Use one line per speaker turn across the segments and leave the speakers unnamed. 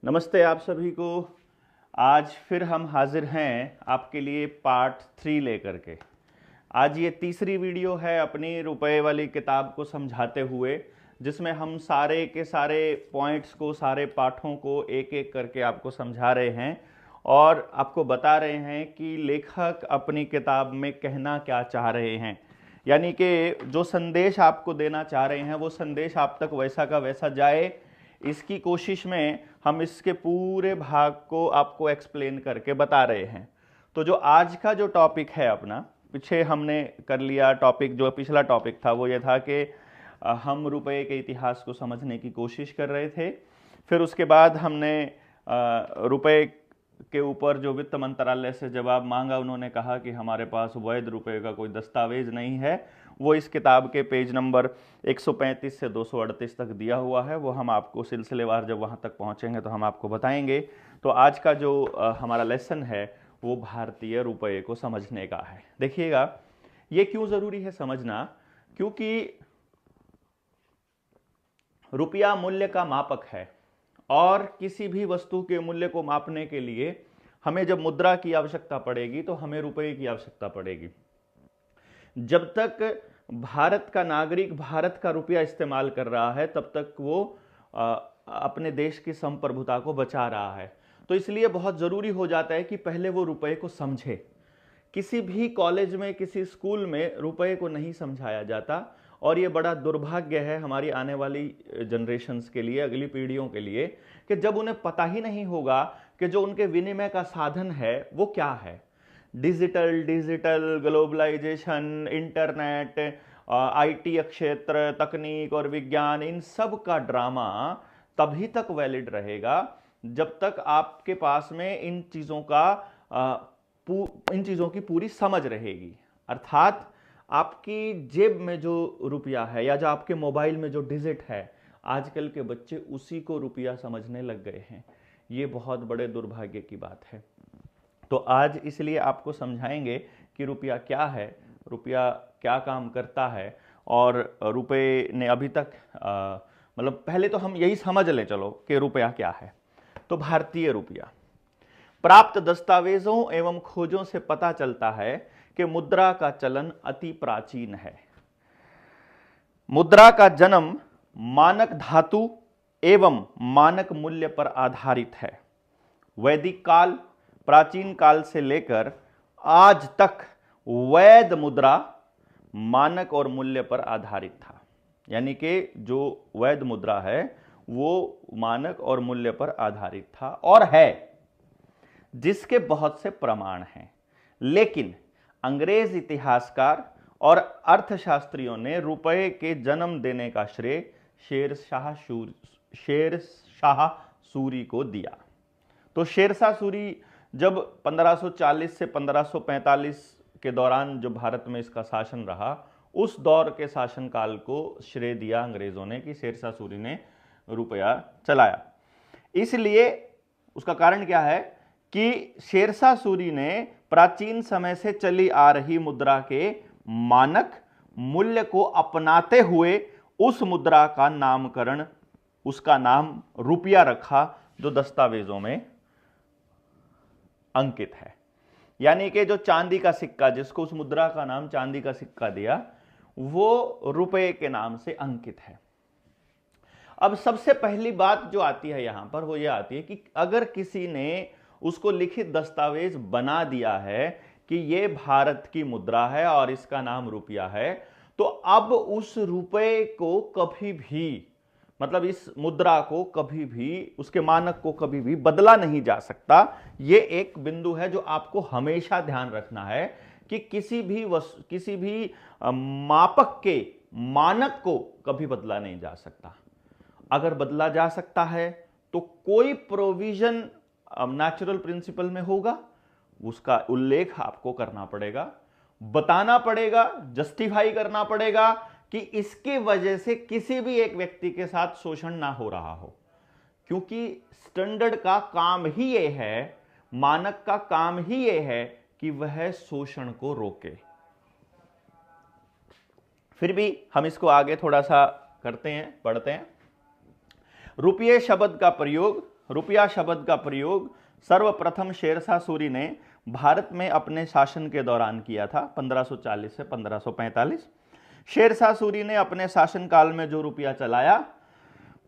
नमस्ते आप सभी को। आज फिर हम हाजिर हैं आपके लिए पार्ट 3 लेकर के। आज ये तीसरी वीडियो है अपनी रुपए वाली किताब को समझाते हुए, जिसमें हम सारे के सारे पॉइंट्स को, सारे पाठों को एक एक करके आपको समझा रहे हैं और आपको बता रहे हैं कि लेखक अपनी किताब में कहना क्या चाह रहे हैं। यानी कि जो संदेश आपको देना चाह रहे हैं वो संदेश आप तक वैसा का वैसा जाए, इसकी कोशिश में हम इसके पूरे भाग को आपको एक्सप्लेन करके बता रहे हैं। तो जो आज का जो टॉपिक है अपना, पीछे हमने कर लिया टॉपिक, जो पिछला टॉपिक था वो ये था कि हम रुपए के इतिहास को समझने की कोशिश कर रहे थे। फिर उसके बाद हमने रुपए के ऊपर जो वित्त मंत्रालय से जवाब मांगा, उन्होंने कहा कि हमारे पास वैध रुपए का कोई दस्तावेज नहीं है। वो इस किताब के पेज नंबर 135 से 238 तक दिया हुआ है। वो हम आपको सिलसिलेवार जब वहाँ तक पहुँचेंगे तो हम आपको बताएंगे। तो आज का जो हमारा लेसन है वो भारतीय रुपए को समझने का है। देखिएगा, ये क्यों ज़रूरी है समझना, क्योंकि रुपया मूल्य का मापक है और किसी भी वस्तु के मूल्य को मापने के लिए हमें जब मुद्रा की आवश्यकता पड़ेगी तो हमें रुपए की आवश्यकता पड़ेगी। जब तक भारत का नागरिक भारत का रुपया इस्तेमाल कर रहा है तब तक वो अपने देश की संप्रभुता को बचा रहा है। तो इसलिए बहुत ज़रूरी हो जाता है कि पहले वो रुपए को समझे। किसी भी कॉलेज में, किसी स्कूल में रुपए को नहीं समझाया जाता और ये बड़ा दुर्भाग्य है हमारी आने वाली जनरेशन्स के लिए, अगली पीढ़ियों के लिए, कि जब उन्हें पता ही नहीं होगा कि जो उनके विनिमय का साधन है वो क्या है। डिजिटल ग्लोबलाइजेशन, इंटरनेट, आईटी क्षेत्र, तकनीक और विज्ञान, इन सब का ड्रामा तभी तक वैलिड रहेगा जब तक आपके पास में इन चीज़ों की पूरी समझ रहेगी। अर्थात आपकी जेब में जो रुपया है या जो आपके मोबाइल में जो डिजिट है, आजकल के बच्चे उसी को रुपया समझने लग गए हैं। ये बहुत बड़े दुर्भाग्य की बात है। तो आज इसलिए आपको समझाएंगे कि रुपया क्या है, रुपया क्या काम करता है और रुपए ने अभी तक मतलब पहले तो हम यही समझ लें चलो कि रुपया क्या है। तो भारतीय रुपया, प्राप्त दस्तावेजों एवं खोजों से पता चलता है कि मुद्रा का चलन अति प्राचीन है। मुद्रा का जन्म मानक धातु एवं मानक मूल्य पर आधारित है। वैदिक काल, प्राचीन काल से लेकर आज तक वैध मुद्रा मानक और मूल्य पर आधारित था। यानी कि जो वैध मुद्रा है वो मानक और मूल्य पर आधारित था और है, जिसके बहुत से प्रमाण हैं। लेकिन अंग्रेज इतिहासकार और अर्थशास्त्रियों ने रुपए के जन्म देने का श्रेय शेरशाह सूरी को दिया। तो शेरशाह सूरी जब 1540 से 1545 के दौरान जो भारत में इसका शासन रहा, उस दौर के शासनकाल को श्रेय दिया अंग्रेजों ने कि शेरशाह सूरी ने रुपया चलाया। इसलिए उसका कारण क्या है कि शेरशाह सूरी ने प्राचीन समय से चली आ रही मुद्रा के मानक मूल्य को अपनाते हुए उस मुद्रा का नामकरण, उसका नाम रुपया रखा, जो दस्तावेजों में अंकित है। यानी कि जो चांदी का सिक्का, जिसको उस मुद्रा का नाम चांदी का सिक्का दिया, वो रुपए के नाम से अंकित है। अब सबसे पहली बात जो आती है यहां पर वो ये आती है कि अगर किसी ने उसको लिखित दस्तावेज बना दिया है कि ये भारत की मुद्रा है और इसका नाम रुपया है, तो अब उस रुपए को कभी भी, मतलब इस मुद्रा को कभी भी, उसके मानक को कभी भी बदला नहीं जा सकता। ये एक बिंदु है जो आपको हमेशा ध्यान रखना है कि किसी भी मापक के मानक को कभी बदला नहीं जा सकता। अगर बदला जा सकता है तो कोई प्रोविजन नेचुरल प्रिंसिपल में होगा, उसका उल्लेख आपको करना पड़ेगा, बताना पड़ेगा, जस्टिफाई करना पड़ेगा कि इसकी वजह से किसी भी एक व्यक्ति के साथ शोषण ना हो रहा हो। क्योंकि स्टैंडर्ड का काम ही यह है, मानक का काम ही यह है कि वह शोषण को रोके। फिर भी हम इसको आगे थोड़ा सा करते हैं, पढ़ते हैं। रुपये शब्द का प्रयोग रुपया शब्द का प्रयोग सर्वप्रथम शेरशाह सूरी ने भारत में अपने शासन के दौरान किया था 1540 से 1545। शेरशाह सूरी ने अपने शासनकाल में जो रुपया चलाया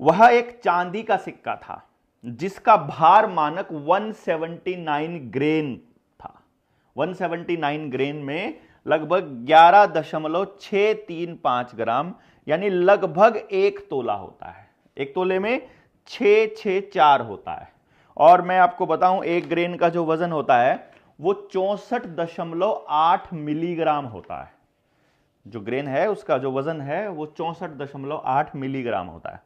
वह एक चांदी का सिक्का था जिसका भार मानक 179 ग्रेन था। 179 ग्रेन में लगभग 11.635 ग्राम यानी लगभग 1 तोला होता है। 1 तोले में 664 होता है। और मैं आपको बताऊं 1 ग्रेन का जो वजन होता है वो 64.8 मिलीग्राम होता है। जो ग्रेन है उसका जो वजन है वो 64.8 मिलीग्राम होता है।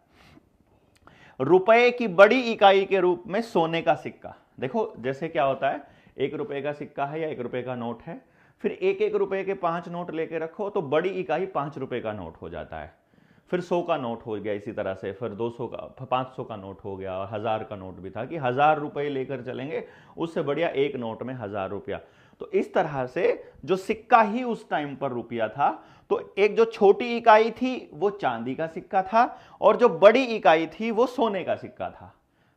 रुपए की बड़ी इकाई के रूप में सोने का सिक्का, देखो जैसे क्या होता है 1 रुपए का सिक्का है या 1 रुपए का नोट है, फिर 1-1 रुपए के 5 नोट लेके रखो तो बड़ी इकाई 5 रुपए का नोट हो जाता है। फिर 100 का नोट हो गया इसी तरह से, फिर 200 का, 500 का नोट हो गया और 1000 का नोट भी था कि 1000 रुपए लेकर चलेंगे, उससे बढ़िया एक नोट में 1000 रुपया। तो इस तरह से जो सिक्का ही उस टाइम पर रुपया था, तो एक जो छोटी इकाई थी वो चांदी का सिक्का था और जो बड़ी इकाई थी वो सोने का सिक्का था,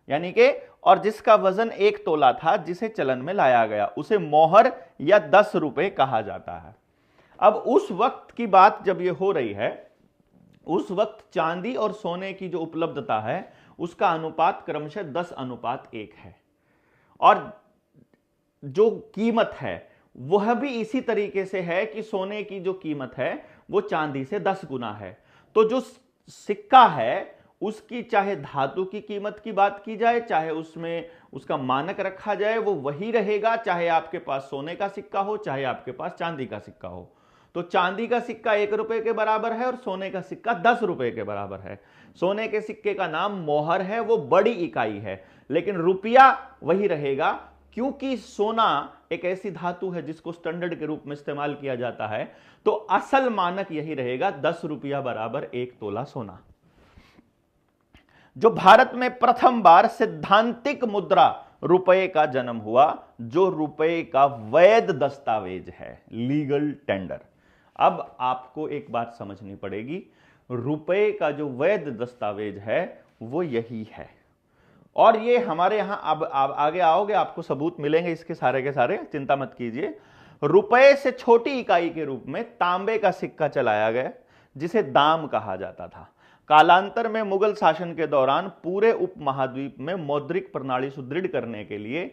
यानी कि और जिसका वजन 1 तोला था, जिसे चलन में लाया गया उसे मोहर या 10 रुपए कहा जाता है। अब उस वक्त की बात जब ये हो रही है, उस वक्त चांदी और सोने की जो उपलब्धता है उसका अनुपात क्रमशः 10:1 है और जो कीमत है वह भी इसी तरीके से है कि सोने की जो कीमत है वो चांदी से 10 गुना है। तो जो सिक्का है उसकी चाहे धातु की कीमत की बात की जाए, चाहे उसमें उसका मानक रखा जाए, वो वही रहेगा, चाहे आपके पास सोने का सिक्का हो चाहे आपके पास चांदी का सिक्का हो। तो चांदी का सिक्का 1 रुपए के बराबर है और सोने का सिक्का 10 रुपए के बराबर है। सोने के सिक्के का नाम मोहर है, वो बड़ी इकाई है, लेकिन रुपया वही रहेगा क्योंकि सोना एक ऐसी धातु है जिसको स्टैंडर्ड के रूप में इस्तेमाल किया जाता है। तो असल मानक यही रहेगा 10 रुपया बराबर 1 तोला सोना। जो भारत में प्रथम बार सैद्धांतिक मुद्रा रुपए का जन्म हुआ, जो रुपए का वैध दस्तावेज है, लीगल टेंडर। अब आपको एक बात समझनी पड़ेगी, रुपए का जो वैध दस्तावेज है वो यही है और ये हमारे यहां अब आगे आओगे आपको सबूत मिलेंगे इसके सारे के सारे, चिंता मत कीजिए। रुपए से छोटी इकाई के रूप में तांबे का सिक्का चलाया गया जिसे दाम कहा जाता था। कालांतर में मुगल शासन के दौरान पूरे उपमहाद्वीप में मौद्रिक प्रणाली सुदृढ़ करने के लिए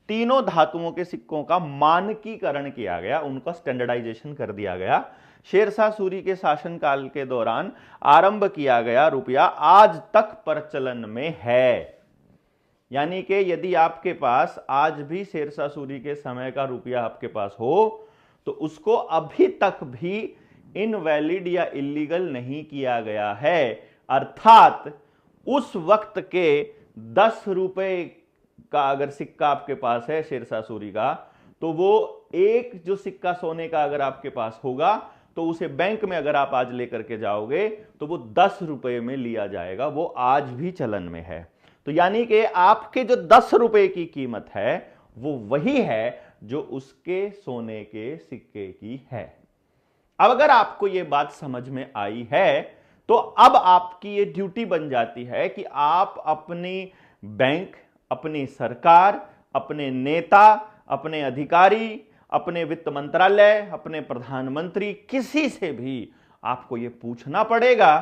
तीनों धातुओं के सिक्कों का मानकीकरण किया गया, उनका स्टैंडर्डाइजेशन कर दिया गया। शेरशाह सूरी के शासनकाल के दौरान आरंभ किया गया रुपया आज तक प्रचलन में है। यानी कि यदि आपके पास आज भी शेरशाह सूरी के समय का रुपया आपके पास हो तो उसको अभी तक भी इनवैलिड या इलीगल नहीं किया गया है। अर्थात उस वक्त के 10 रुपए का अगर सिक्का आपके पास है शेरशाह सूरी का, तो वो एक जो सिक्का सोने का अगर आपके पास होगा तो उसे बैंक में अगर आप आज लेकर के जाओगे तो वो 10 रुपए में लिया जाएगा, वो आज भी चलन में है। तो यानी कि आपके जो 10 रुपए की कीमत है वो वही है जो उसके सोने के सिक्के की है। अब अगर आपको यह बात समझ में आई है तो अब आपकी ये ड्यूटी बन जाती है कि आप अपनी बैंक, अपनी सरकार, अपने नेता, अपने अधिकारी, अपने वित्त मंत्रालय, अपने प्रधानमंत्री, किसी से भी आपको यह पूछना पड़ेगा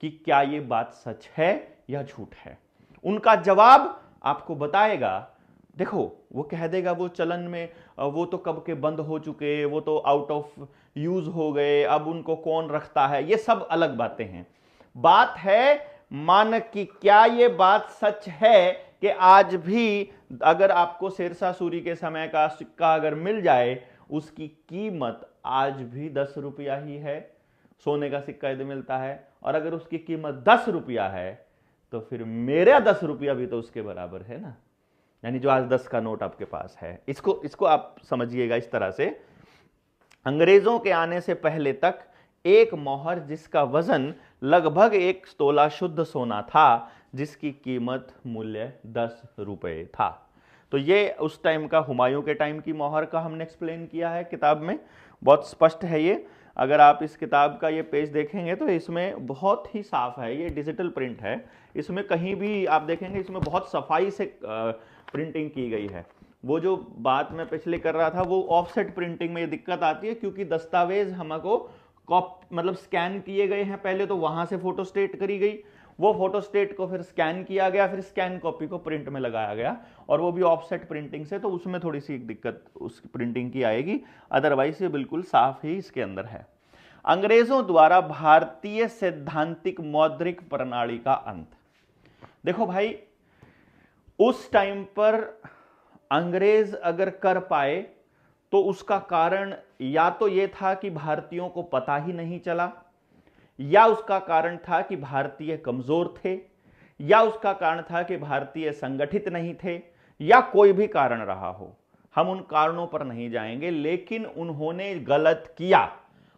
कि क्या यह बात सच है या झूठ है। उनका जवाब आपको बताएगा। देखो वो कह देगा वो चलन में, वो तो कब के बंद हो चुके, वो तो आउट ऑफ यूज हो गए, अब उनको कौन रखता है, ये सब अलग बातें हैं। बात है मानक की। क्या ये बात सच है कि आज भी अगर आपको शेरशाह सूरी के समय का सिक्का अगर मिल जाए उसकी कीमत आज भी 10 रुपया ही है, सोने का सिक्का यदि मिलता है, और अगर उसकी कीमत 10 रुपया है तो फिर मेरा 10 रुपया भी तो उसके बराबर है ना। यानी जो आज 10 का नोट आपके पास है, इसको आप समझिएगा इस तरह से। अंग्रेजों के आने से पहले तक एक मोहर जिसका वजन लगभग 1 तोला शुद्ध सोना था, जिसकी कीमत मूल्य 10 रुपए था। तो ये उस टाइम का हुमायूं के टाइम की मोहर का हमने एक्सप्लेन किया है किताब में, बहुत स्पष्ट है ये। अगर आप इस किताब का ये पेज देखेंगे तो इसमें बहुत ही साफ है, ये डिजिटल प्रिंट है, इसमें कहीं भी आप देखेंगे इसमें बहुत सफाई से प्रिंटिंग की गई है। वो जो बात मैं पिछले कर रहा था वो ऑफसेट प्रिंटिंग में ये दिक्कत आती है, क्योंकि दस्तावेज हमको मतलब स्कैन किए गए हैं, पहले तो वहां से फोटोस्टेट करी गई, वो फोटोस्टेट को फिर स्कैन किया गया, फिर स्कैन कॉपी को प्रिंट में लगाया गया, और वो भी ऑफसेट प्रिंटिंग से, तो उसमें थोड़ी सी एक दिक्कत उस प्रिंटिंग की आएगी, अदरवाइज ये बिल्कुल साफ ही इसके अंदर है। अंग्रेजों द्वारा भारतीय सैद्धांतिक मौद्रिक प्रणाली का अंत। देखो भाई, उस टाइम पर अंग्रेज अगर कर पाए तो उसका कारण या तो यह था कि भारतीयों को पता ही नहीं चला, या उसका कारण था कि भारतीय कमजोर थे, या उसका कारण था कि भारतीय संगठित नहीं थे, या कोई भी कारण रहा हो, हम उन कारणों पर नहीं जाएंगे, लेकिन उन्होंने गलत किया।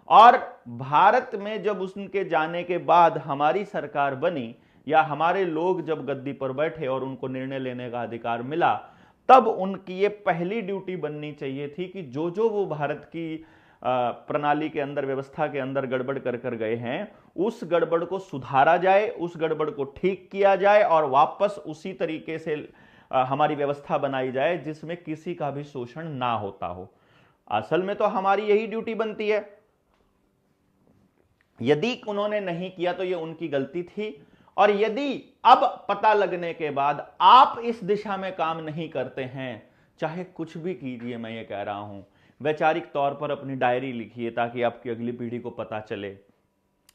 और भारत में जब उनके जाने के बाद हमारी सरकार बनी, या हमारे लोग जब गद्दी पर बैठे और उनको निर्णय लेने का अधिकार मिला, तब उनकी ये पहली ड्यूटी बननी चाहिए थी कि जो जो वो भारत की प्रणाली के अंदर, व्यवस्था के अंदर गड़बड़ कर कर गए हैं, उस गड़बड़ को सुधारा जाए, उस गड़बड़ को ठीक किया जाए, और वापस उसी तरीके से हमारी व्यवस्था बनाई जाए जिसमें किसी का भी शोषण ना होता हो। असल में तो हमारी यही ड्यूटी बनती है। यदि उन्होंने नहीं किया तो ये उनकी गलती थी, और यदि अब पता लगने के बाद आप इस दिशा में काम नहीं करते हैं, चाहे कुछ भी कीजिए, मैं ये कह रहा हूं, वैचारिक तौर पर अपनी डायरी लिखिए ताकि आपकी अगली पीढ़ी को पता चले,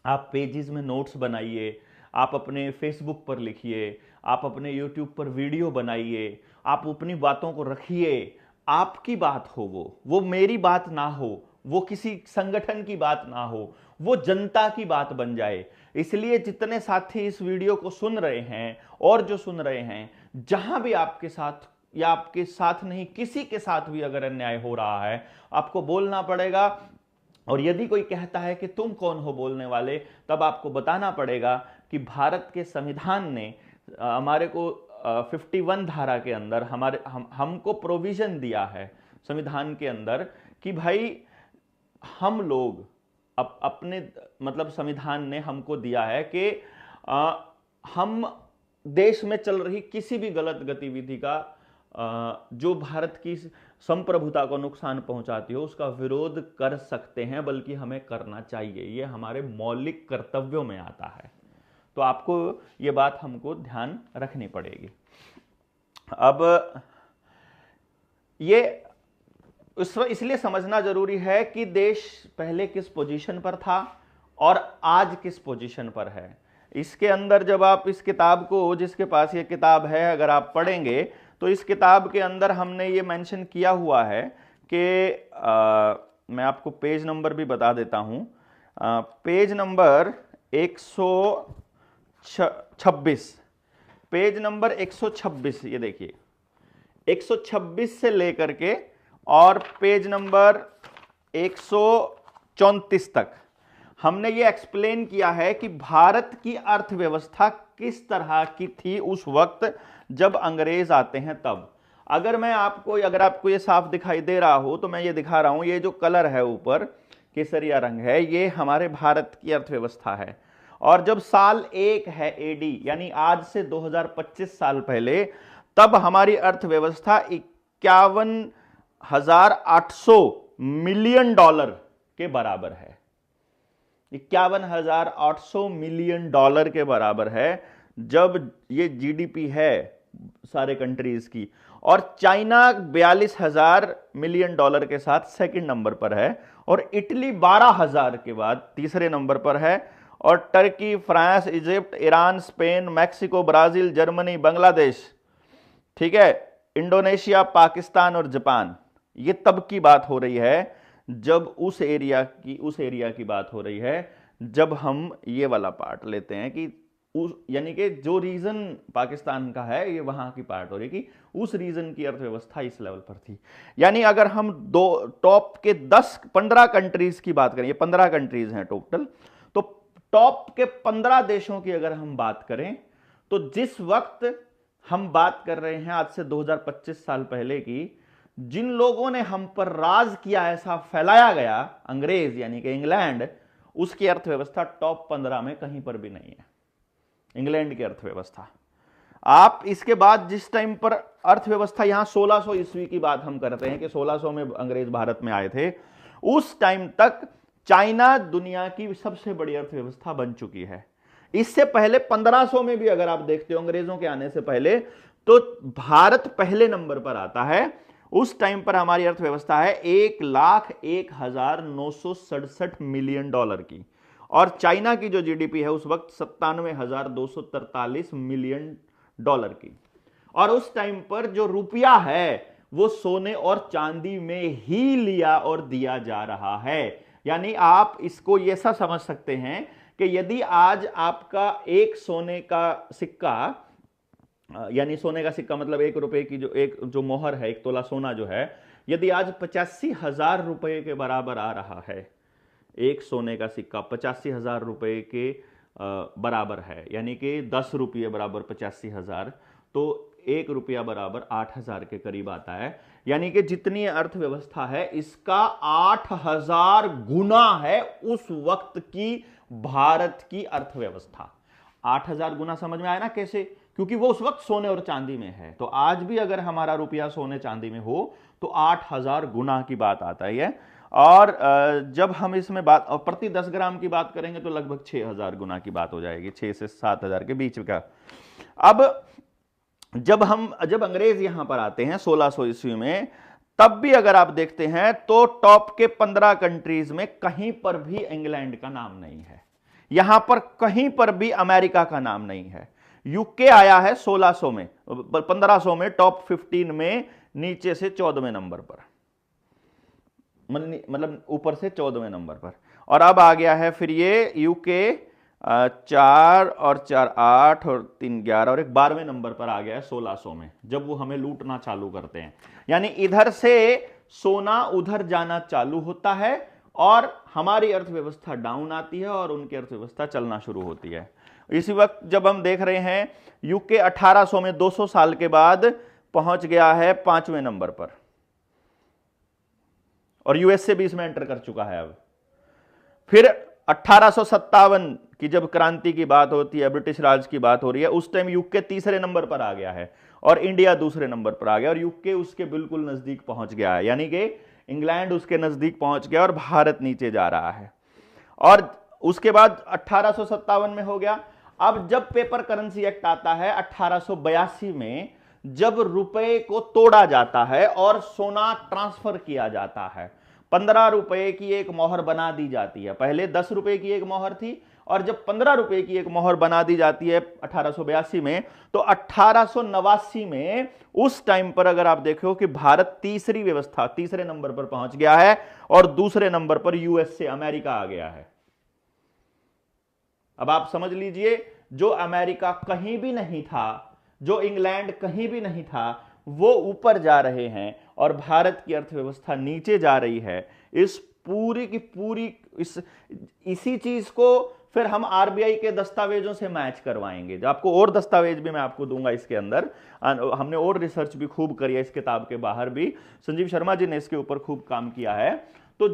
आप पेजेस में नोट्स बनाइए, आप अपने फेसबुक पर लिखिए, आप अपने यूट्यूब पर वीडियो बनाइए, आप अपनी बातों को रखिए, आपकी बात हो, वो मेरी बात ना हो, वो किसी संगठन की बात ना हो, वो जनता की बात बन जाए। इसलिए जितने साथी इस वीडियो को सुन रहे हैं और जो सुन रहे हैं, जहां भी आपके साथ या आपके साथ नहीं किसी के साथ भी अगर अन्याय हो रहा है, आपको बोलना पड़ेगा। और यदि कोई कहता है कि तुम कौन हो बोलने वाले, तब आपको बताना पड़ेगा कि भारत के संविधान ने हमारे को 51 धारा के अंदर हमको प्रोविजन दिया है संविधान के अंदर कि भाई हम लोग अपने मतलब संविधान ने हमको दिया है कि हम देश में चल रही किसी भी गलत गतिविधि का जो भारत की संप्रभुता को नुकसान पहुंचाती हो उसका विरोध कर सकते हैं, बल्कि हमें करना चाहिए, ये हमारे मौलिक कर्तव्यों में आता है। तो आपको ये बात हमको ध्यान रखनी पड़ेगी। अब ये इसलिए समझना जरूरी है कि देश पहले किस पोजीशन पर था और आज किस पोजीशन पर है। इसके अंदर जब आप इस किताब को, जिसके पास ये किताब है, अगर आप पढ़ेंगे तो इस किताब के अंदर हमने ये मेंशन किया हुआ है कि मैं आपको पेज नंबर भी बता देता हूं, पेज नंबर 126, पेज नंबर 126, ये देखिए 126 से लेकर के और पेज नंबर 134 तक हमने ये एक्सप्लेन किया है कि भारत की अर्थव्यवस्था किस तरह की थी उस वक्त जब अंग्रेज आते हैं तब। अगर आपको ये साफ दिखाई दे रहा हो तो मैं ये दिखा रहा हूं, ये जो कलर है ऊपर केसरिया रंग है, ये हमारे भारत की अर्थव्यवस्था है। और जब साल 1 है एडी, यानी आज से 2025 साल पहले, तब हमारी अर्थव्यवस्था 51,800 मिलियन डॉलर के बराबर है। 51,800 मिलियन डॉलर के बराबर है जब ये जीडीपी है सारे कंट्रीज की। और चाइना 42,000 मिलियन डॉलर के साथ सेकंड नंबर पर है, और इटली 12,000 के बाद तीसरे नंबर पर है, और Turkey, France, Egypt, Iran, Spain, Mexico, Brazil, Germany, Bangladesh, ठीक है, इंडोनेशिया, पाकिस्तान और जापान। ये तब की बात हो रही है जब उस एरिया की बात हो रही है, जब हम ये वाला पार्ट लेते हैं कि यानी कि जो रीजन पाकिस्तान का है ये वहां की पार्ट हो रही है कि उस रीजन की अर्थव्यवस्था इस लेवल पर थी। यानी अगर हम टॉप के 10-15 कंट्रीज की बात करें, ये 15 कंट्रीज हैं टोटल, तो टॉप के 15 देशों की अगर हम बात करें तो जिस वक्त हम बात कर रहे हैं आज से 2025 साल पहले की, जिन लोगों ने हम पर राज किया, ऐसा फैलाया गया, अंग्रेज यानी कि इंग्लैंड, उसकी अर्थव्यवस्था टॉप 15 में कहीं पर भी नहीं है, इंग्लैंड की अर्थव्यवस्था। आप इसके बाद जिस टाइम पर अर्थव्यवस्था, यहां 1600 ईस्वी की बात हम करते हैं कि 1600 में अंग्रेज भारत में आए थे, उस टाइम तक चाइना दुनिया की सबसे बड़ी अर्थव्यवस्था बन चुकी है। इससे पहले 1500 में भी अगर आप देखते हो, अंग्रेजों के आने से पहले, तो भारत पहले नंबर पर आता है। उस टाइम पर हमारी अर्थव्यवस्था है 1,01,967 मिलियन डॉलर की, और चाइना की जो जीडीपी है उस वक्त 97,243 मिलियन डॉलर की। और उस टाइम पर जो रुपया है वो सोने और चांदी में ही लिया और दिया जा रहा है। यानी आप इसको ऐसा समझ सकते हैं कि यदि आज आपका एक सोने का सिक्का, यानी सोने का सिक्का मतलब 1 रुपए की जो मोहर है, 1 तोला सोना जो है, यदि आज 85,000 रुपए के बराबर आ रहा है, एक सोने का सिक्का 85,000 रुपए के बराबर है, यानी कि 10 रुपये बराबर 85,000, तो 1 रुपया बराबर 8,000 के करीब आता है। यानी कि जितनी अर्थव्यवस्था है इसका 8,000 गुना है उस वक्त की भारत की अर्थव्यवस्था। 8,000 गुना समझ में आया ना कैसे? क्योंकि वो उस वक्त सोने और चांदी में है। तो आज भी अगर हमारा रुपया सोने चांदी में हो तो 8,000 गुना की बात आता है। और जब हम इसमें बात प्रति 10 ग्राम की बात करेंगे तो लगभग 6,000 गुना की बात हो जाएगी, 6 से 7,000 के बीच का। अब जब अंग्रेज यहां पर आते हैं 1600 ईस्वी में, तब भी अगर आप देखते हैं तो टॉप के 15 कंट्रीज में कहीं पर भी इंग्लैंड का नाम नहीं है, यहां पर कहीं पर भी अमेरिका का नाम नहीं है। यूके आया है 1600 में, 1500 में टॉप 15 में नीचे से 14वें नंबर पर, मतलब ऊपर से 14वें नंबर पर। और अब आ गया है फिर ये यूके 4 और 4 8 और 3 11 और एक 12वें नंबर पर आ गया है 1600 में, जब वो हमें लूटना चालू करते हैं। यानी इधर से सोना उधर जाना चालू होता है और हमारी अर्थव्यवस्था डाउन आती है और उनकी अर्थव्यवस्था चलना शुरू होती है। इसी वक्त जब हम देख रहे हैं यूके 1800 में 200 साल के बाद पहुंच गया है 5वें नंबर पर, और यूएसए भी इसमें एंटर कर चुका है। अब फिर 1857 की जब क्रांति की बात होती है, ब्रिटिश राज की बात हो रही है, उस टाइम यूके तीसरे नंबर पर आ गया है और इंडिया दूसरे नंबर पर आ गया, और यूके उसके बिल्कुल नजदीक पहुंच गया है। यानी कि इंग्लैंड उसके नजदीक पहुंच गया और भारत नीचे जा रहा है। और उसके बाद 1857 में हो गया। अब जब पेपर करेंसी एक्ट आता है 1882 में, जब रुपए को तोड़ा जाता है और सोना ट्रांसफर किया जाता है, 15 रुपए की एक मोहर बना दी जाती है। पहले 10 रुपए की एक मोहर थी, और जब 15 रुपए की एक मोहर बना दी जाती है 1882 में, तो 1889 में उस टाइम पर अगर आप देखो कि भारत तीसरे नंबर पर पहुंच गया है और दूसरे नंबर पर यूएसए अमेरिका आ गया है। अब आप समझ लीजिए, जो अमेरिका कहीं भी नहीं था, जो इंग्लैंड कहीं भी नहीं था, वो ऊपर जा रहे हैं और भारत की अर्थव्यवस्था नीचे जा रही है। इस पूरी की पूरी इसी चीज को फिर हम आरबीआई के दस्तावेजों से मैच करवाएंगे। जो आपको और दस्तावेज भी मैं आपको दूंगा इसके अंदर, हमने और रिसर्च भी खूब करी है इस किताब के बाहर भी, संजीव शर्मा जी ने इसके ऊपर खूब काम किया है। तो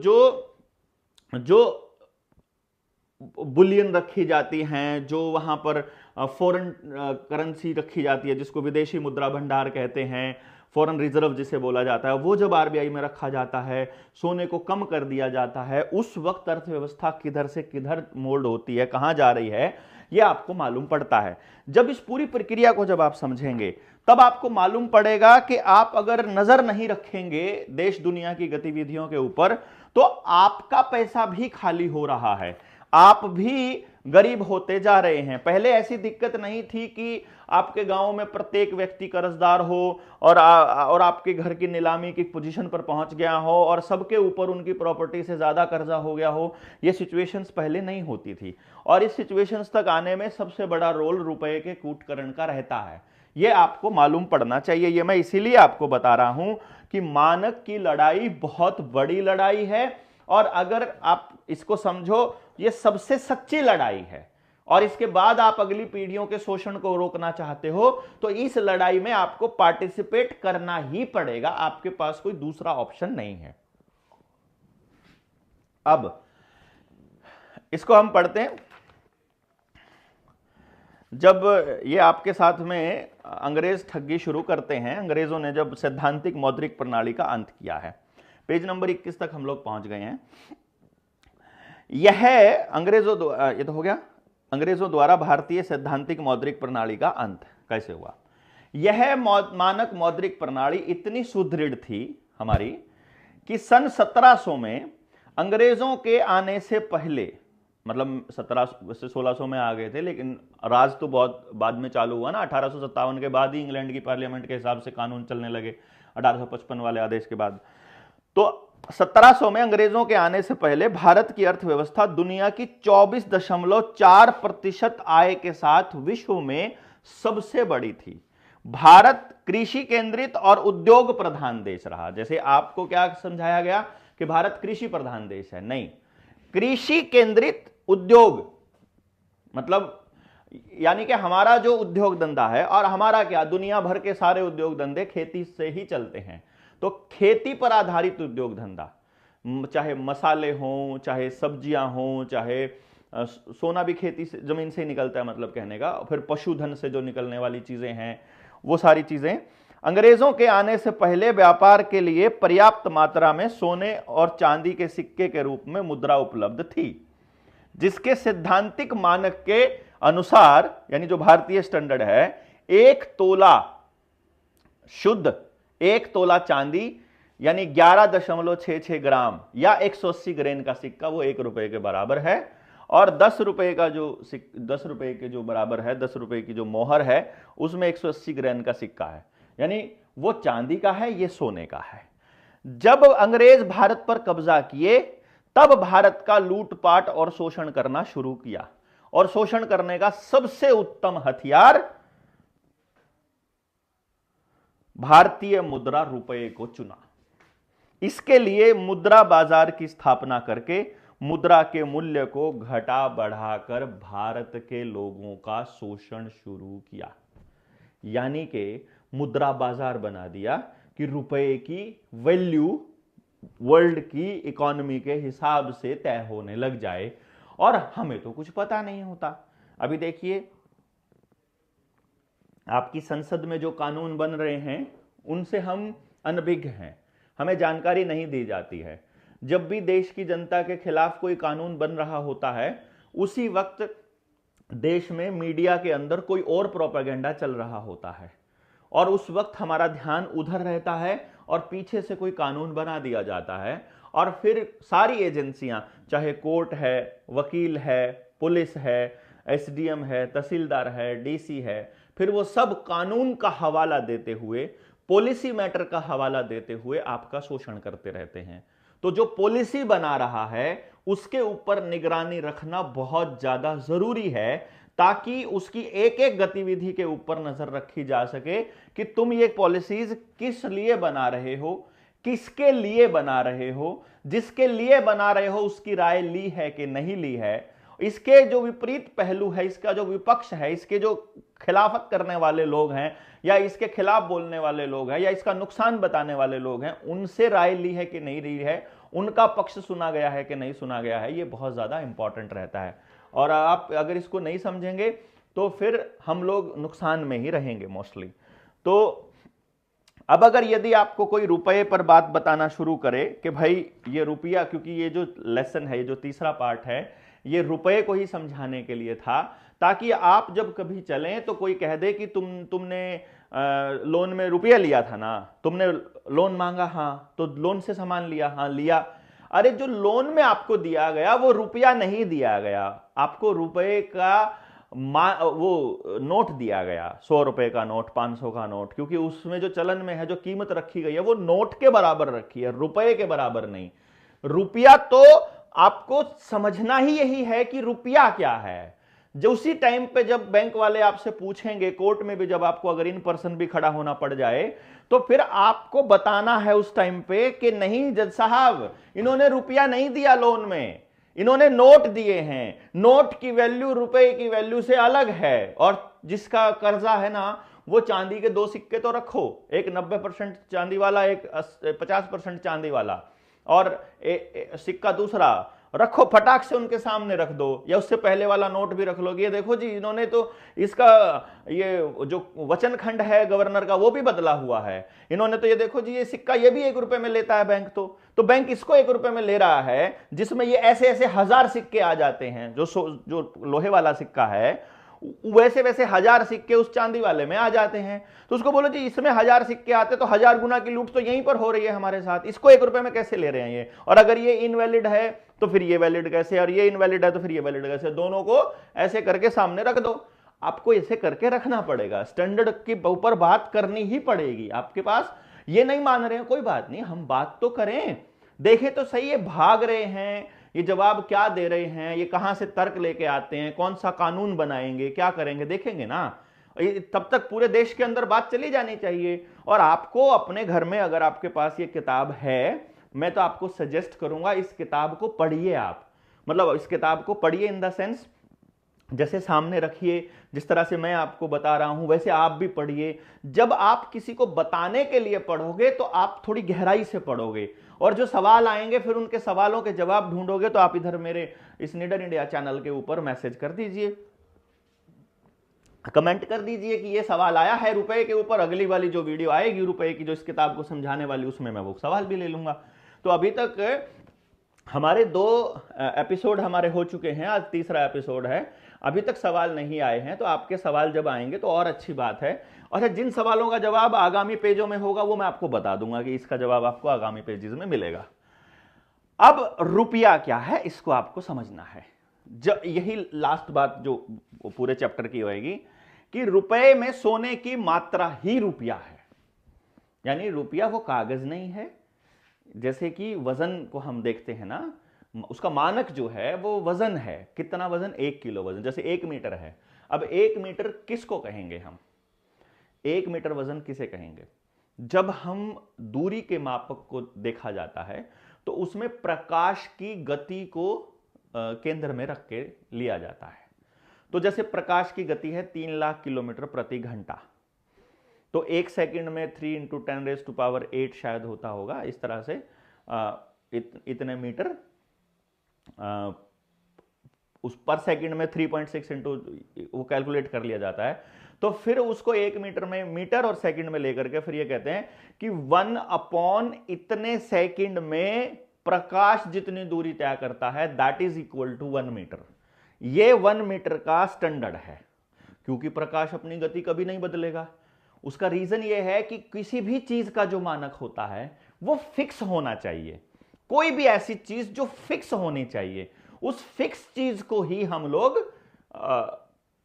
जो बुलियन रखी जाती हैं, जो वहां पर फॉरेन करेंसी रखी जाती है, जिसको विदेशी मुद्रा भंडार कहते हैं, फॉरेन रिजर्व जिसे बोला जाता है, वो जब आरबीआई में रखा जाता है, सोने को कम कर दिया जाता है, उस वक्त अर्थव्यवस्था किधर से किधर मोल्ड होती है, कहां जा रही है, यह आपको मालूम पड़ता है। जब इस पूरी प्रक्रिया को जब आप समझेंगे, तब आपको मालूम पड़ेगा कि आप अगर नजर नहीं रखेंगे देश दुनिया की गतिविधियों के ऊपर, तो आपका पैसा भी खाली हो रहा है, आप भी गरीब होते जा रहे हैं। पहले ऐसी दिक्कत नहीं थी कि आपके गांव में प्रत्येक व्यक्ति कर्जदार हो और आपके घर की नीलामी की पोजीशन पर पहुंच गया हो और सबके ऊपर उनकी प्रॉपर्टी से ज्यादा कर्जा हो गया हो। ये सिचुएशंस पहले नहीं होती थी, और इस सिचुएशंस तक आने में सबसे बड़ा रोल रुपए के कूटकरण का रहता है। ये आपको मालूम पड़ना चाहिए। ये मैं इसीलिए आपको बता रहा हूं कि मानक की लड़ाई बहुत बड़ी लड़ाई है, और अगर आप इसको समझो, ये सबसे सच्ची लड़ाई है। और इसके बाद आप अगली पीढ़ियों के शोषण को रोकना चाहते हो, तो इस लड़ाई में आपको पार्टिसिपेट करना ही पड़ेगा, आपके पास कोई दूसरा ऑप्शन नहीं है। अब इसको हम पढ़ते हैं। जब ये आपके साथ में अंग्रेज ठगी शुरू करते हैं, अंग्रेजों ने जब सैद्धांतिक मौद्रिक प्रणाली का अंत किया है, पेज नंबर 21 तक हम लोग पहुंच गए हैं। यह अंग्रेजों द्वारा, ये तो हो गया, अंग्रेजों द्वारा भारतीय सैद्धांतिक मौद्रिक प्रणाली का अंत कैसे हुआ। यह मानक मौद्रिक प्रणाली इतनी सुदृढ़ थी हमारी कि सन 1700 में अंग्रेजों के आने से पहले, मतलब 1700 से 1600 में आ गए थे, लेकिन राज तो बहुत बाद में चालू हुआ ना, 1857 के बाद ही इंग्लैंड की पार्लियामेंट के हिसाब से कानून चलने लगे, 1855 वाले आदेश के बाद। तो 1700 में अंग्रेजों के आने से पहले भारत की अर्थव्यवस्था दुनिया की 24.4% आय के साथ विश्व में सबसे बड़ी थी। भारत कृषि केंद्रित और उद्योग प्रधान देश रहा। जैसे आपको क्या समझाया गया कि भारत कृषि प्रधान देश है, नहीं, कृषि केंद्रित उद्योग, मतलब यानी कि हमारा जो उद्योग धंधा है, और हमारा क्या, दुनिया भर के सारे उद्योग धंधे खेती से ही चलते हैं, तो खेती पर आधारित उद्योग धंधा, चाहे मसाले हों, चाहे सब्जियां हों, चाहे सोना भी खेती से, जमीन से ही निकलता है, मतलब कहने का, फिर पशुधन से जो निकलने वाली चीजें हैं, वो सारी चीजें। अंग्रेजों के आने से पहले व्यापार के लिए पर्याप्त मात्रा में सोने और चांदी के सिक्के के रूप में मुद्रा उपलब्ध थी, जिसके सैद्धांतिक मानक के अनुसार, यानी जो भारतीय स्टैंडर्ड है, 1 तोला शुद्ध, 1 तोला चांदी यानी 11.66 ग्राम या 180 ग्रेन का सिक्का, वो 1 रुपए के बराबर है, और 10 रुपए का जो 10 रुपए के जो बराबर है, 10 रुपए की जो मोहर है, उसमें 180 ग्रेन का सिक्का है, यानी वो चांदी का है, ये सोने का है। जब अंग्रेज भारत पर कब्जा किए, तब भारत का लूटपाट और शोषण करना शुरू किया, और शोषण करने का सबसे उत्तम हथियार भारतीय मुद्रा रुपये को चुना। इसके लिए मुद्रा बाजार की स्थापना करके मुद्रा के मूल्य को घटा बढ़ाकर भारत के लोगों का शोषण शुरू किया, यानी कि मुद्रा बाजार बना दिया कि रुपए की वैल्यू वर्ल्ड की इकोनॉमी के हिसाब से तय होने लग जाए, और हमें तो कुछ पता नहीं होता। अभी देखिए, आपकी संसद में जो कानून बन रहे हैं उनसे हम अनभिज्ञ हैं, हमें जानकारी नहीं दी जाती है। जब भी देश की जनता के खिलाफ कोई कानून बन रहा होता है, उसी वक्त देश में मीडिया के अंदर कोई और प्रोपेगेंडा चल रहा होता है, और उस वक्त हमारा ध्यान उधर रहता है और पीछे से कोई कानून बना दिया जाता है, और फिर सारी एजेंसियां, चाहे कोर्ट है, वकील है, पुलिस है, एसडीएम है, तहसीलदार है, डीसी है, फिर वो सब कानून का हवाला देते हुए, पॉलिसी मैटर का हवाला देते हुए आपका शोषण करते रहते हैं। तो जो पॉलिसी बना रहा है उसके ऊपर निगरानी रखना बहुत ज्यादा जरूरी है, ताकि उसकी एक एक गतिविधि के ऊपर नजर रखी जा सके कि तुम ये पॉलिसीज किस लिए बना रहे हो, किसके लिए बना रहे हो, जिसके लिए बना रहे हो उसकी राय ली है कि नहीं ली है, इसके जो विपरीत पहलू है, इसका जो विपक्ष है, इसके जो खिलाफत करने वाले लोग हैं, या इसके खिलाफ बोलने वाले लोग हैं, या इसका नुकसान बताने वाले लोग हैं, उनसे राय ली है कि नहीं ली है, उनका पक्ष सुना गया है कि नहीं सुना गया है, ये बहुत ज्यादा इंपॉर्टेंट रहता है। और आप अगर इसको नहीं समझेंगे तो फिर हम लोग नुकसान में ही रहेंगे मोस्टली। तो अब अगर यदि आपको कोई रुपए पर बात बताना शुरू करे कि भाई ये रुपया, क्योंकि ये जो लेसन है, ये जो तीसरा पार्ट है, ये रुपए को ही समझाने के लिए था, ताकि आप जब कभी चलें तो कोई कह दे कि तुमने लोन में रुपया लिया था ना, तुमने लोन मांगा, हाँ, तो लोन से सामान लिया, हाँ लिया। अरे जो लोन में आपको दिया गया वो रुपया नहीं दिया गया, आपको रुपए का वो नोट दिया गया, 100 रुपए का नोट, 500 का नोट, क्योंकि उसमें जो चलन में है, जो कीमत रखी गई है, वो नोट के बराबर रखी है, रुपए के बराबर नहीं। रुपया तो आपको समझना ही यही है कि रुपया क्या है। जो उसी टाइम पे जब बैंक वाले आपसे पूछेंगे, कोर्ट में भी जब आपको अगर इन पर्सन भी खड़ा होना पड़ जाए, तो फिर आपको बताना है उस टाइम पे कि नहीं जज साहब, इन्होंने रुपया नहीं दिया लोन में, इन्होंने नोट दिए हैं, नोट की वैल्यू रुपए की वैल्यू से अलग है। और जिसका कर्जा है ना, वो चांदी के 2 सिक्के तो रखो, एक 90% चांदी वाला, एक 50% चांदी वाला, और सिक्का दूसरा रखो, फटाक से उनके सामने रख दो, या उससे पहले वाला नोट भी रख लो कि ये देखो जी, इन्होंने तो इसका ये जो वचन खंड है गवर्नर का वो भी बदला हुआ है, इन्होंने तो ये देखो जी, ये सिक्का ये भी 1 रुपए में लेता है बैंक, तो बैंक इसको 1 रुपए में ले रहा है, जिसमें ये ऐसे ऐसे 1000 सिक्के आ जाते हैं। जो लोहे वाला सिक्का है वैसे वैसे 1000 सिक्के उस चांदी वाले में आ जाते हैं। तो उसको बोलो जी, इसमें 1000 सिक्के आते तो 1000 गुना की लूट तो यहीं पर हो रही है हमारे साथ, इसको 1 रुपए में कैसे ले रहे हैं ये, और अगर ये इनवैलिड है तो फिर ये वैलिड कैसे, और ये इनवैलिड है तो फिर ये वैलिड कैसे, दोनों को ऐसे करके सामने रख दो। आपको ऐसे करके रखना पड़ेगा, स्टैंडर्ड के ऊपर बात करनी ही पड़ेगी। आपके पास ये नहीं मान रहे हैं, कोई बात नहीं, हम बात तो करें, देखे तो सही है, भाग रहे हैं, ये जवाब क्या दे रहे हैं, ये कहां से तर्क लेके आते हैं, कौन सा कानून बनाएंगे, क्या करेंगे, देखेंगे ना। तब तक पूरे देश के अंदर बात चली जानी चाहिए। और आपको अपने घर में अगर आपके पास ये किताब है, मैं तो आपको सजेस्ट करूंगा इस किताब को पढ़िए आप, मतलब इस किताब को पढ़िए इन द सेंस जैसे सामने रखिए, जिस तरह से मैं आपको बता रहा हूं वैसे आप भी पढ़िए। जब आप किसी को बताने के लिए पढ़ोगे तो आप थोड़ी गहराई से पढ़ोगे, और जो सवाल आएंगे फिर उनके सवालों के जवाब ढूंढोगे। तो आप इधर मेरे इस निडर इंडिया चैनल के ऊपर मैसेज कर दीजिए, कमेंट कर दीजिए कि ये सवाल आया है रुपए के ऊपर, अगली वाली जो वीडियो आएगी रुपए की, जो इस किताब को समझाने वाली, उसमें मैं वो सवाल भी ले लूंगा। तो अभी तक हमारे 2 एपिसोड हमारे हो चुके हैं, आज तीसरा एपिसोड है, अभी तक सवाल नहीं आए हैं। तो आपके सवाल जब आएंगे तो और अच्छी बात है। और जिन सवालों का जवाब आगामी पेजों में होगा वो मैं आपको बता दूंगा कि इसका जवाब आपको आगामी पेजेस में मिलेगा। अब रुपया क्या है इसको आपको समझना है। यही लास्ट बात जो पूरे चैप्टर की होगी कि रुपए में सोने की मात्रा ही रुपया है, यानी रुपया वो कागज नहीं है। जैसे कि वजन को हम देखते हैं ना, उसका मानक जो है वो वजन है, कितना वजन, 1 किलो वजन। जैसे 1 मीटर है, अब 1 मीटर किसको कहेंगे हम, 1 मीटर वजन किसे कहेंगे? जब हम दूरी के मापक को देखा जाता है तो उसमें प्रकाश की गति को केंद्र में रख के लिया जाता है। तो जैसे प्रकाश की गति है 3 लाख किलोमीटर प्रति घंटा, तो 1 सेकंड में 3 × 10⁸ शायद होता होगा, इस तरह से इतने मीटर उस पर सेकंड में 3.6 इंटू वो कैलकुलेट कर लिया जाता है। तो फिर उसको 1 मीटर में, मीटर और सेकंड में लेकर के फिर ये कहते हैं कि 1 इतने सेकंड में प्रकाश जितनी दूरी तय करता है that is equal to 1 metre. ये 1 मीटर का स्टैंडर्ड है, क्योंकि प्रकाश अपनी गति कभी नहीं बदलेगा। उसका रीजन ये है कि किसी भी चीज का जो मानक होता है वो फिक्स होना चाहिए। कोई भी ऐसी चीज जो फिक्स होनी चाहिए, उस फिक्स चीज को ही हम लोग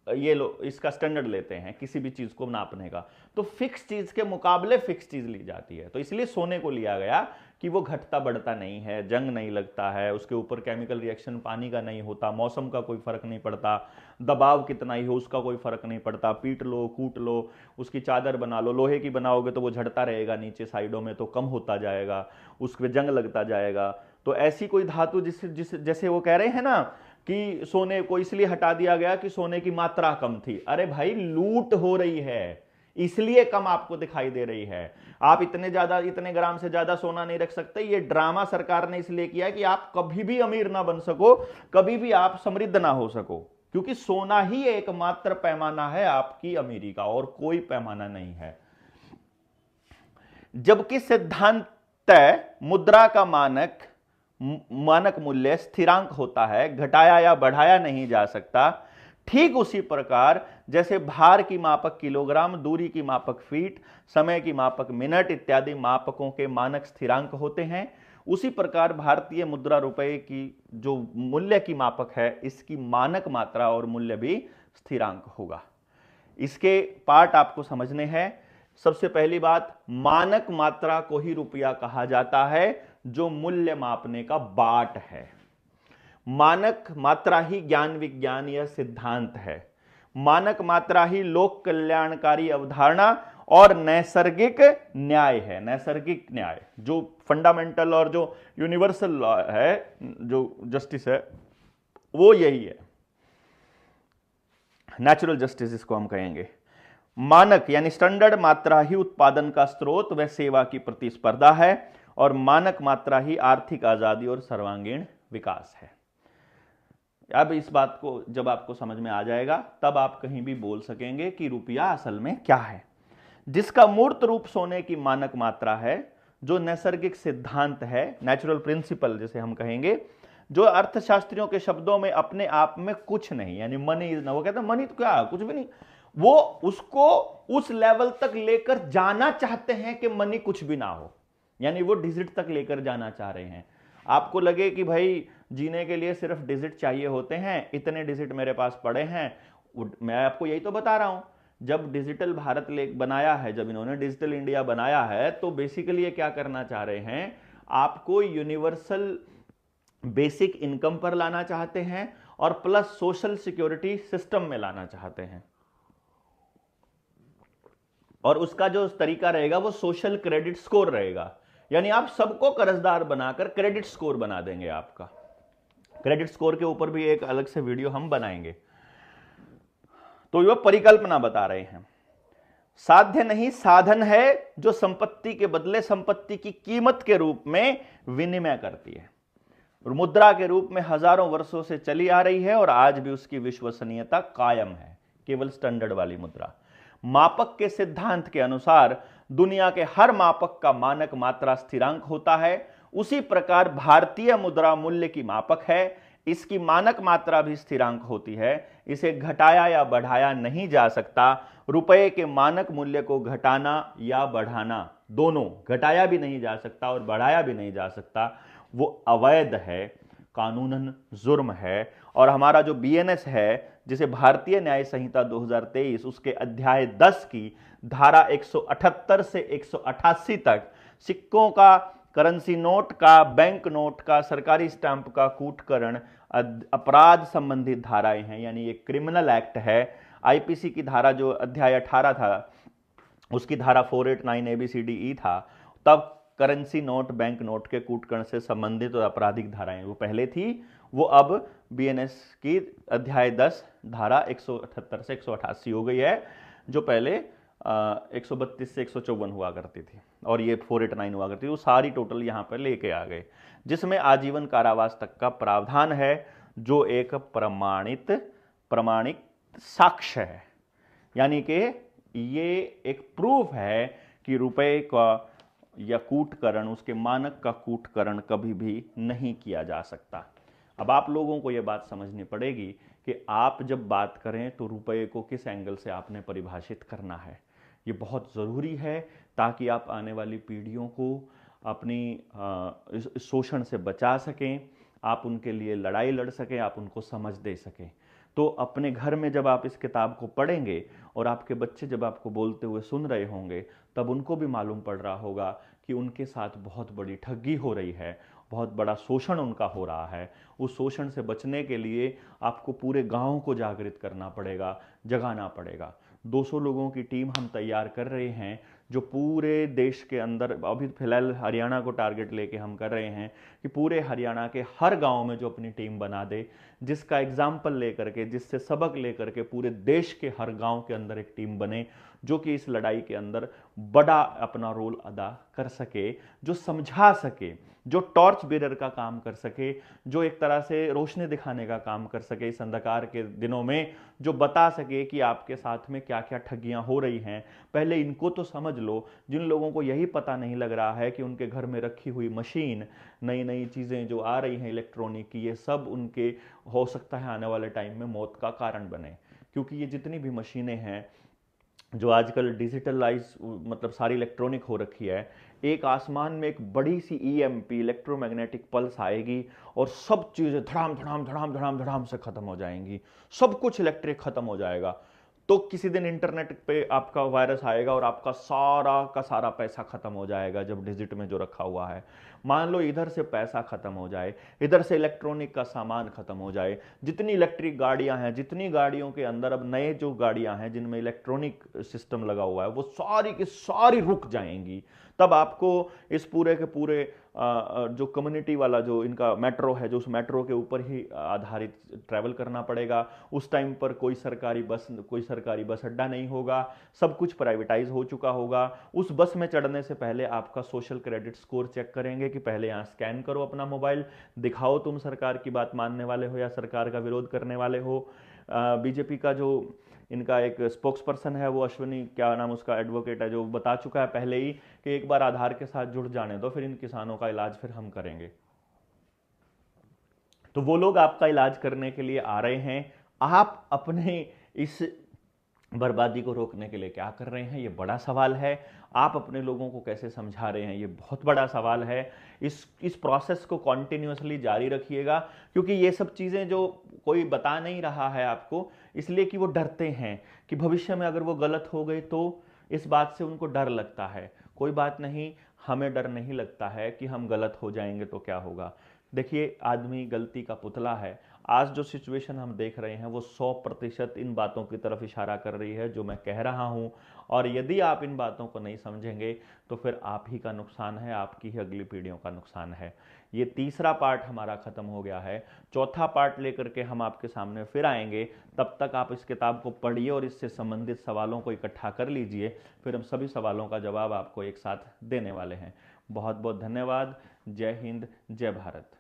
इसका स्टैंडर्ड लेते हैं किसी भी चीज को नापने का। तो फिक्स चीज के मुकाबले फिक्स चीज ली जाती है। तो इसलिए सोने को लिया गया कि वो घटता बढ़ता नहीं है, जंग नहीं लगता है, उसके ऊपर केमिकल रिएक्शन पानी का नहीं होता, मौसम का कोई फर्क नहीं पड़ता, दबाव कितना ही हो उसका कोई फर्क नहीं पड़ता, पीट लो कूट लो, उसकी चादर बना लो, लोहे की बनाओगे तो वो झड़ता रहेगा, नीचे साइडों में तो कम होता जाएगा, उस पर जंग लगता जाएगा। तो ऐसी कोई धातु जैसे वो कह रहे हैं ना कि सोने को इसलिए हटा दिया गया कि सोने की मात्रा कम थी। अरे भाई, लूट हो रही है इसलिए कम आपको दिखाई दे रही है। आप इतने ग्राम से ज्यादा सोना नहीं रख सकते। ये ड्रामा सरकार ने इसलिए किया कि आप कभी भी अमीर ना बन सको, कभी भी आप समृद्ध ना हो सको, क्योंकि सोना ही एकमात्र पैमाना है आपकी अमीरी का, और कोई पैमाना नहीं है। जबकि सिद्धांततः मुद्रा का मानक मूल्य स्थिरांक होता है, घटाया या बढ़ाया नहीं जा सकता। ठीक उसी प्रकार जैसे भार की मापक किलोग्राम, दूरी की मापक फीट, समय की मापक मिनट इत्यादि मापकों के मानक स्थिरांक होते हैं, उसी प्रकार भारतीय मुद्रा रुपए की जो मूल्य की मापक है, इसकी मानक मात्रा और मूल्य भी स्थिरांक होगा। इसके पार्ट आपको समझने हैं। सबसे पहली बात, मानक मात्रा को ही रुपया कहा जाता है, जो मूल्य मापने का बाट है। मानक मात्रा ही ज्ञान विज्ञान या सिद्धांत है। मानक मात्रा ही लोक कल्याणकारी अवधारणा और नैसर्गिक न्याय है। नैसर्गिक न्याय जो फंडामेंटल और जो यूनिवर्सल लॉ है, जो जस्टिस है, वो यही है, नेचुरल जस्टिस इसको हम कहेंगे। मानक यानी स्टैंडर्ड मात्रा ही उत्पादन का स्रोत व सेवा की प्रतिस्पर्धा है और मानक मात्रा ही आर्थिक आजादी और सर्वांगीण विकास है। अब इस बात को जब आपको समझ में आ जाएगा तब आप कहीं भी बोल सकेंगे कि रुपया असल में क्या है, जिसका मूर्त रूप सोने की मानक मात्रा है, जो नैसर्गिक सिद्धांत है, नेचुरल प्रिंसिपल जिसे हम कहेंगे, जो अर्थशास्त्रियों के शब्दों में अपने आप में कुछ नहीं, यानी मनी इज ना, वो कहते हैं मनी तो क्या, कुछ भी नहीं, वो उसको उस लेवल तक लेकर जाना चाहते हैं कि मनी कुछ भी ना हो, यानी वो डिजिट तक लेकर जाना चाह रहे हैं। आपको लगे कि भाई जीने के लिए सिर्फ डिजिट चाहिए होते हैं, इतने डिजिट मेरे पास पड़े हैं, मैं आपको यही तो बता रहा हूं। जब डिजिटल भारत बनाया है, जब इन्होंने डिजिटल इंडिया बनाया है, तो बेसिकली ये क्या करना चाह रहे हैं, आपको यूनिवर्सल बेसिक इनकम पर लाना चाहते हैं और प्लस सोशल सिक्योरिटी सिस्टम में लाना चाहते हैं। और उसका जो तरीका रहेगा वो सोशल क्रेडिट स्कोर रहेगा, यानी आप सबको कर्जदार बनाकर क्रेडिट स्कोर बना देंगे। आपका क्रेडिट स्कोर के ऊपर भी एक अलग से वीडियो हम बनाएंगे। तो यह परिकल्पना बता रहे हैं, साध्य नहीं साधन है जो संपत्ति के बदले संपत्ति की कीमत के रूप में विनिमय करती है, और मुद्रा के रूप में हजारों वर्षों से चली आ रही है और आज भी उसकी विश्वसनीयता कायम है, केवल स्टैंडर्ड वाली मुद्रा। मापक के सिद्धांत के अनुसार दुनिया के हर मापक का मानक मात्रा स्थिरांक होता है, उसी प्रकार भारतीय मुद्रा मूल्य की मापक है, इसकी मानक मात्रा भी स्थिरांक होती है, इसे घटाया या बढ़ाया नहीं जा सकता। रुपए के मानक मूल्य को घटाना या बढ़ाना, दोनों, घटाया भी नहीं जा सकता और बढ़ाया भी नहीं जा सकता, वो अवैध है, कानूनन जुर्म है। और हमारा जो बीएनएस है, जिसे भारतीय न्याय संहिता 2023, उसके अध्याय 10 की धारा 178 से 188 तक सिक्कों का, करेंसी नोट का, बैंक नोट का, सरकारी स्टैंप का कूटकरण अपराध संबंधित धाराएं हैं, यानी ये क्रिमिनल एक्ट है। आईपीसी की धारा जो अध्याय 18 था, उसकी धारा 489 ABCDE था, तब करेंसी नोट, बैंक नोट के कूटकरण से संबंधित और आपराधिक धाराएं वो पहले थी, वो अब बीएनएस की अध्याय 10 धारा 178 से 188 हो गई है, जो पहले 132 से 154 हुआ करती थी और ये 489 हुआ करती थी। वो सारी टोटल यहाँ पर लेके आ गए, जिसमें आजीवन कारावास तक का प्रावधान है, जो एक प्रमाणिक साक्ष्य है, यानी कि ये एक प्रूफ है कि रुपए का या कूटकरण, उसके मानक का कूटकरण कभी भी नहीं किया जा सकता। अब आप लोगों को यह बात समझनी पड़ेगी कि आप जब बात करें तो रुपए को किस एंगल से आपने परिभाषित करना है। ये बहुत ज़रूरी है ताकि आप आने वाली पीढ़ियों को अपनी शोषण से बचा सकें, आप उनके लिए लड़ाई लड़ सकें, आप उनको समझ दे सकें। तो अपने घर में जब आप इस किताब को पढ़ेंगे और आपके बच्चे जब आपको बोलते हुए सुन रहे होंगे, तब उनको भी मालूम पड़ रहा होगा कि उनके साथ बहुत बड़ी ठगी हो रही है, बहुत बड़ा शोषण उनका हो रहा है। उस शोषण से बचने के लिए आपको पूरे गांव को जागृत करना पड़ेगा, जगाना पड़ेगा। 200 लोगों की टीम हम तैयार कर रहे हैं, जो पूरे देश के अंदर, अभी फिलहाल हरियाणा को टारगेट लेके हम कर रहे हैं कि पूरे हरियाणा के हर गांव में जो अपनी टीम बना दे, जिसका एग्जाम्पल लेकर के, जिससे सबक लेकर के पूरे देश के हर गांव के अंदर एक टीम बने, जो कि इस लड़ाई के अंदर बड़ा अपना रोल अदा कर सके, जो समझा सके, जो टॉर्च बेरर का काम कर सके, जो एक तरह से रोशनी दिखाने का काम कर सके इस अंधकार के दिनों में, जो बता सके कि आपके साथ में क्या क्या ठगियां हो रही हैं। पहले इनको तो समझ लो। जिन लोगों को यही पता नहीं लग रहा है कि उनके घर में रखी हुई मशीन, नई नई चीज़ें जो आ रही हैं इलेक्ट्रॉनिक की, ये सब उनके हो सकता है आने वाले टाइम में मौत का कारण बने, क्योंकि ये जितनी भी मशीनें हैं जो आजकल डिजिटलाइज, मतलब सारी इलेक्ट्रॉनिक हो रखी है, एक आसमान में एक बड़ी सी ईएमपी, इलेक्ट्रोमैग्नेटिक पल्स आएगी और सब चीज़ें धड़ाम धड़ाम धड़ाम धड़ाम धड़ाम से ख़त्म हो जाएंगी, सब कुछ इलेक्ट्रिक ख़त्म हो जाएगा। तो किसी दिन इंटरनेट पे आपका वायरस आएगा और आपका सारा का सारा पैसा खत्म हो जाएगा जब डिजिट में जो रखा हुआ है। मान लो इधर से पैसा खत्म हो जाए, इधर से इलेक्ट्रॉनिक का सामान खत्म हो जाए, जितनी इलेक्ट्रिक गाड़ियां हैं, जितनी गाड़ियों के अंदर अब नए जो गाड़ियां हैं जिनमें इलेक्ट्रॉनिक सिस्टम लगा हुआ है, वो सारी की सारी रुक जाएंगी। तब आपको इस पूरे के पूरे जो कम्युनिटी वाला जो इनका मेट्रो है, जो उस मेट्रो के ऊपर ही आधारित ट्रैवल करना पड़ेगा। उस टाइम पर कोई सरकारी बस अड्डा नहीं होगा, सब कुछ प्राइवेटाइज हो चुका होगा। उस बस में चढ़ने से पहले आपका सोशल क्रेडिट स्कोर चेक करेंगे कि पहले यहाँ स्कैन करो अपना मोबाइल, दिखाओ तुम सरकार की बात मानने वाले हो या सरकार का विरोध करने वाले हो। बीजेपी का जो इनका एक स्पोक्स पर्सन है, वो अश्विनी क्या नाम उसका एडवोकेट है, जो बता चुका है पहले ही कि एक बार आधार के साथ जुड़ जाने दो, फिर इन किसानों का इलाज फिर हम करेंगे। तो वो लोग आपका इलाज करने के लिए आ रहे हैं। आप अपने इस बर्बादी को रोकने के लिए क्या कर रहे हैं, ये बड़ा सवाल है। आप अपने लोगों को कैसे समझा रहे हैं, ये बहुत बड़ा सवाल है। इस प्रोसेस को कॉन्टिन्यूसली जारी रखिएगा, क्योंकि ये सब चीज़ें जो कोई बता नहीं रहा है आपको, इसलिए कि वो डरते हैं कि भविष्य में अगर वो गलत हो गए तो, इस बात से उनको डर लगता है। कोई बात नहीं, हमें डर नहीं लगता है कि हम गलत हो जाएंगे तो क्या होगा। देखिए, आदमी गलती का पुतला है। आज जो सिचुएशन हम देख रहे हैं वो 100% इन बातों की तरफ इशारा कर रही है जो मैं कह रहा हूं। और यदि आप इन बातों को नहीं समझेंगे तो फिर आप ही का नुकसान है, आपकी ही अगली पीढ़ियों का नुकसान है। ये तीसरा पार्ट हमारा खत्म हो गया है, चौथा पार्ट लेकर के हम आपके सामने फिर आएंगे। तब तक आप इस किताब को पढ़िए और इससे संबंधित सवालों को इकट्ठा कर लीजिए, फिर हम सभी सवालों का जवाब आपको एक साथ देने वाले हैं। बहुत बहुत धन्यवाद। जय हिंद, जय भारत।